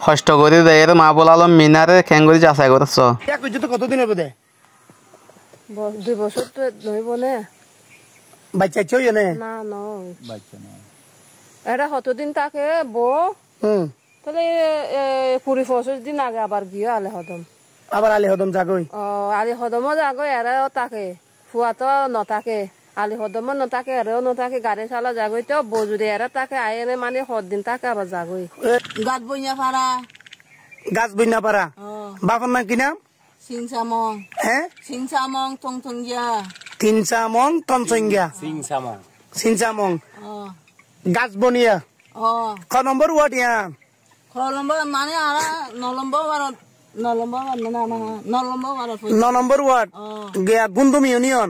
ষষ্ঠ করে দেয় মা বলালো মিনারে খেঙ্গুরি যাচাই করছ কতদিনের বোধে 2 বছর তো নইব না বাচ্চা চই না না বাচ্চা না এটা কতদিন তাকে তাহলে 20-25 দিন আগে আবার গিয়ে আলে হদম যাগই আলি হদমও যাগই এরাও তাকে ফুয়া তো নথাকে আলি হদমও নথাকে এরাও নথাকে গাড়ি চালা যাগই তো বজুরি এরা তাকে আয়েনে মানে দিন তাকে আবার যাগই গাছ বইনা পারা বাবার নাম কি নাম সিংসামং হ্যাঁ সিংসামং টংটংগিয়া তিনসামং তনসংগিয়া সিনসামং গাছ বনিয়া ক নম্বর ওয়ার্ড ইয়া নম্বর মানে আরা 9 নম্বর ওয়ার্ড গিয়া গুন্দুম ইউনিয়ন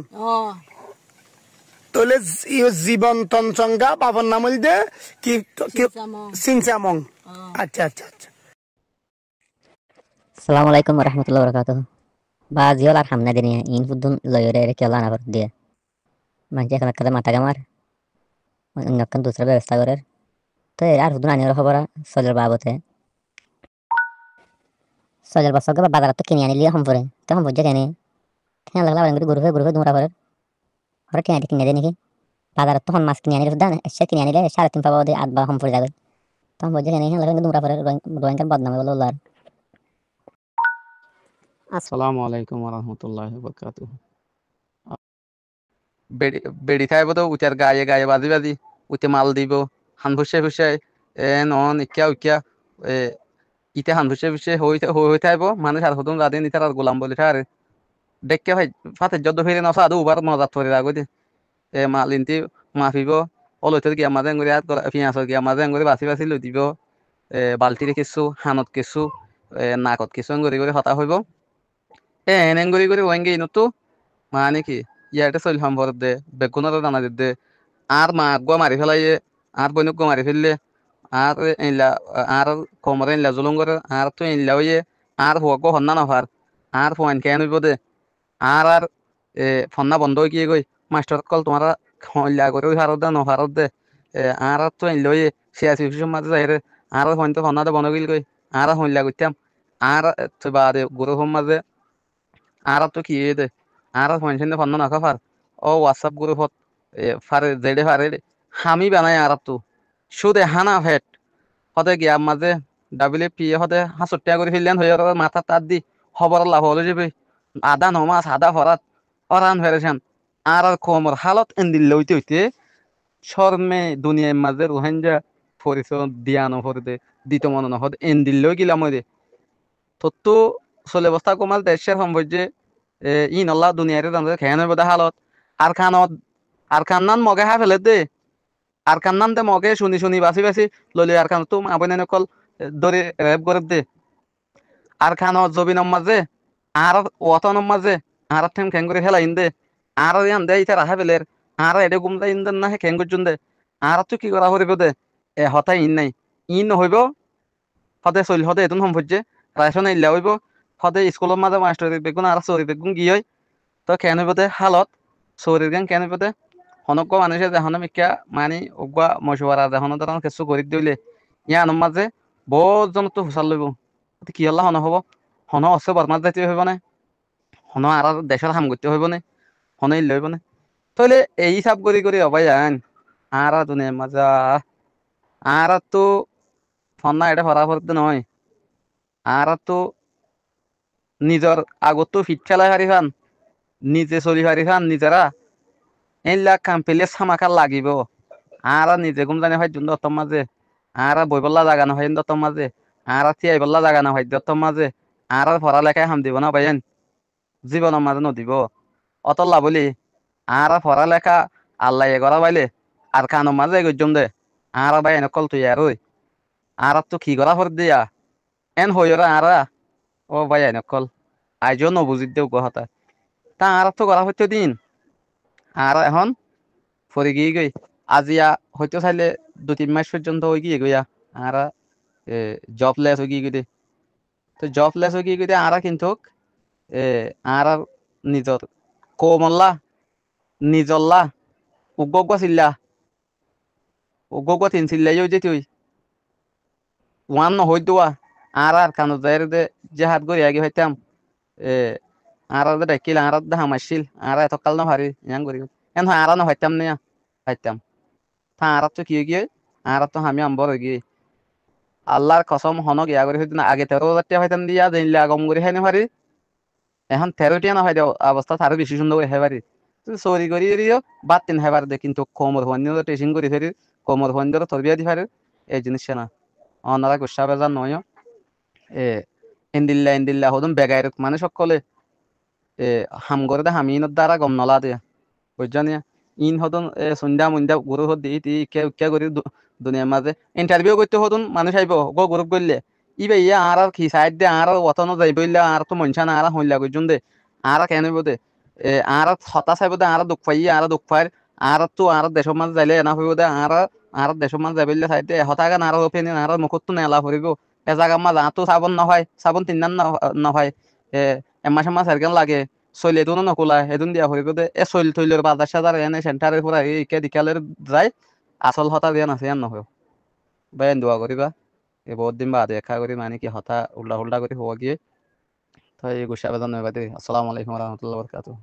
তাহলে জীবন তনসংগা বাবার নাম দে কি সিনসামং আচ্ছা আসসালামু আলাইকুম ওয়া রাহমাতুল্লাহি ওয়া বারাকাতুহু বা জিওল আর হামনা দিনিয়া ইন ফুদুন লয়রে রে কেলা না কর দিয়ে মাঝে এখন কাদা মাথা গামার অন্যক্ষণ দুসরা ব্যবস্থা করে তো আর ফুদুন আনির খবর সজল বাবতে সজল বছর গবা বাজার তো কিনে আনিলি সম্পরে তো সম্পর যে কেনে কেন লাগলা বাঙ্গুরি গুরুহে দুমরা করে হরে কেনে কিনে দে নাকি বাজার তো হন মাছ কিনে আনিলে ফুদান এসে কিনে আনিলে 3.5 পাবো দে 8 বা সম্পরে যাবে তো সম্পর যে কেনে কেন লাগলা দুমরা করে রোয়াঙ্কার বদনামে বলে আল্লাহ আসসালামু আলাইকুম ওয়া রাহমাতুল্লাহি ওয়া বারাকাতুহু বেড়ি খাইব তো উচার গায়ে বাজি উতে মাল দিব হান ফুসে নন ইকিয়া ইতে হান ফুসে হই থাইব মানুষ আর হদম রাধে নিতার আর গোলাম বলি থারে দেখকে ভাই ফাতে যদ ফিরে নসা আদু উবার মজা ধরে রাগো দে মাল ইনতি মাফিব অলইতে গিয়া মাঝে গরি হাত পিয়াস গিয়া মাঝে গরি বাসি লই দিব বালতি কিছু হানত কিছু নাকত কিছু গরি হতা হইব এনেন গরি ওয়েঙ্গে ইনতো মানে কি ইয়াতে চলি সম্ভব দে বেগুনের দানা দে আর মা গো মারি ফেলাইয়ে আর বইনক গো মারি ফেললে আর ইলা আর কোমরে ইলা জুলুম করে আর তো ইলা হইয়ে আর হুয়া গো হন্না নফার আর ফোন কেন হইব দে আর ফন্না বন্ধ হয়ে গিয়ে গই মাস্টার কল তোমার ইলা করে ওই হারত দে আর তো ইলা হইয়ে সিয়াসি মাঝে যাই রে আর ফোন তো ফন্না দে বন্ধ গিল গই আর হইলা করতাম আর তো বাদে গুরু হোম মাঝে আর তো কি দে আর ফোন ফন্না না খাফার ও হোয়াটসঅ্যাপ গ্রুপত ফারে জেডে ফারে হামি বানাই আর তো শুধু হানা ফেট হতে গিয়া মাঝে WP হতে 65 টাকা করে ফেললেন হয়ে মাথা তার দি খবর লাভ হলে যাবে আদা নমাস আদা ফরাত অরান ফেরেছেন আর কোমর হালত এন্দিল হইতে শর্মে দুনিয়ার মাঝে রোহিঙ্গা পরিচয় দিয়ানো হতে দিত মনে নহদ এন্দিল গিলাম দে তো চলে বস্তা কমাল দেশের সম্পর্কে ইন আল্লাহ দুনিয়ারে জানতে খেয়ানোর বোধ হালত আর খান্নান মগে হা ফেলে দে আর কান্নান দে মগে শুনি বাসি ললি আর খান তুম আবনে নকল দরে রেপ করে দে আর খান জবিনম মাঝে আর ওতনম মাঝে আর ঠেম খেং করে ফেলা ইন দে আর ইয়ান দে ইতা রাহা ফেলের আর এডে গুমদা ইন দেন না হে খেং করছুন দে আর তো কি করা হরিব দে হতাই ইন নাই ইন হইব হদে চল হদে এতুন সম্পর্কে রাইছন ইল্লা হইব হদে স্কুলের মাঝে মাস্টার বেগুন আর চৌরি বেগুন গিয়ে তো কেন হইব দে হালত চৌরির গান কেন হইব দে হনক মানুষে দেহন মিকা মানি ওগা মশওয়ারা দেহন ধরন কিছু গরিব দিলে ইয়ানোর মাঝে বহুত জন তো হুসাল লইব কি হল্লা হন হব হন অস্ত্র বর্মাত যাইতে হইব না হন আর দেশের হাম করতে হইব না হন ইল্লা হইব না তাহলে এই হিসাব করি হবাই আন আর দুনিয়ার মাঝে আর তো ফন্না এটা ফরা ফরতে নয় আর তো নিজের আগত ফিট ফেলাই হারি খান নিজে চলি হারি খান নিজেরা এইলা কাম পেলে সামাকার লাগিব আর নিজে গুম জানি হয় দত্তর মাঝে আর বইবল্লা জাগা না হয় দত্তর মাঝে আর থিয়াই বল্লা জাগা না হয় দত্তর মাঝে আর পড়ালেখায় হাম দিব না ভাইয়েন জীবনের মাঝে নদিব অতল্লা বলি আর পড়ালেখা আল্লাহ করা বাইলে আর কানোর মাঝে গজ্জম দে আর ভাই কল তুই আর ওই আর তো কি করা ফর দিয়া এন হইরা আর ও ভাই কল আইজও নবুজিত দেও কথা তা আর তো করা হইতে দিন আর এখন পরে গিয়ে গই আজিয়া হয়তো চাইলে 2-3 মাস পর্যন্ত হয়ে গিয়ে গইয়া আর জবলেস হয়ে গিয়ে গিয়ে তো জবলেস হয়ে গিয়ে গিয়ে আর কিন্তু আর নিজর কোমল্লা নিজল্লা উগ্গা চিল্লা উগ্গা তিন চিল্লাই যে তুই ওয়ান নহয় দোয়া আর কানো যাইরে দে যে হাত গড়ি আগে হইতাম এ আর দে ডাকিল আর দে হামাইছিল আর এত কাল না ভারি ইয়াং করি এন আর না হইতাম না হইতাম তা আর তো কি গিয়ে আর তো আমি আম্বর গিয়ে আল্লাহর কসম হনক ইয়া করে হইতো না আগে 13,000 টাকা হইতাম দিয়া দিনলে আগম করে খাইনি পারি এখন 13 না হয় অবস্থা আরো বেশি সুন্দর করে খাই পারি চুরি করি দিও বাদ তিন খাইবার দে কিন্তু কোমর ফোন টেশিং করে ফেরি কোমর ফোন দিয়ে তোর বিয়া দি পারে এই জিনিসটা না অনারা গুসা বেজার নয় এ ইন্দিল্লা হদম বেগাইর মানে সকলে এ হাম করে দে হামিনের দ্বারা গম নলা দিয়া বুঝছানি ইন হদন সন্ধ্যা মন্ধ্যা গুরু হদ দি তি কে করি দুনিয়ার মাঝে ইন্টারভিউ করতে হদন মানুষ আইব গো গ্রুপ করলে ইবে ইয়া আর কি সাইড দে আর অতনো যাইব ইল্লা আর তো মনসা না আর হইলা কইজন দে আর কেন বদে আর হতাশ হইব দে আর দুঃখ পাই আর দুঃখ পাই আর তো আর দেশের মাঝে যাইলে এনা হইব দে আর দেশের মাঝে যাইলে সাইড দে হতাগান আর ওপেন আর মুখত তো নেলা হরিব এ জায়গা মাঝে আতো সাবন নহয় সাবন তিননান নহয় এমাস মাস এরকেন লাগে চইলে তো নকলা এদিন দিয়া হরিব দে এ চইল থইলের বাজার সাজার এনে সেন্টারের পুরা ইকে দিকালের যাই আসল হতা দিয়া আছে আর নহয় বেন দোয়া করিবা এ বহুত দিন বাদে দেখা করি মানে কি হতা উল্টা উল্টা করে হওয়া গিয়ে তো এই গুসা বেদন নয় আসসালামু আলাইকুম রহমতুল্লাহ বরকাতুহ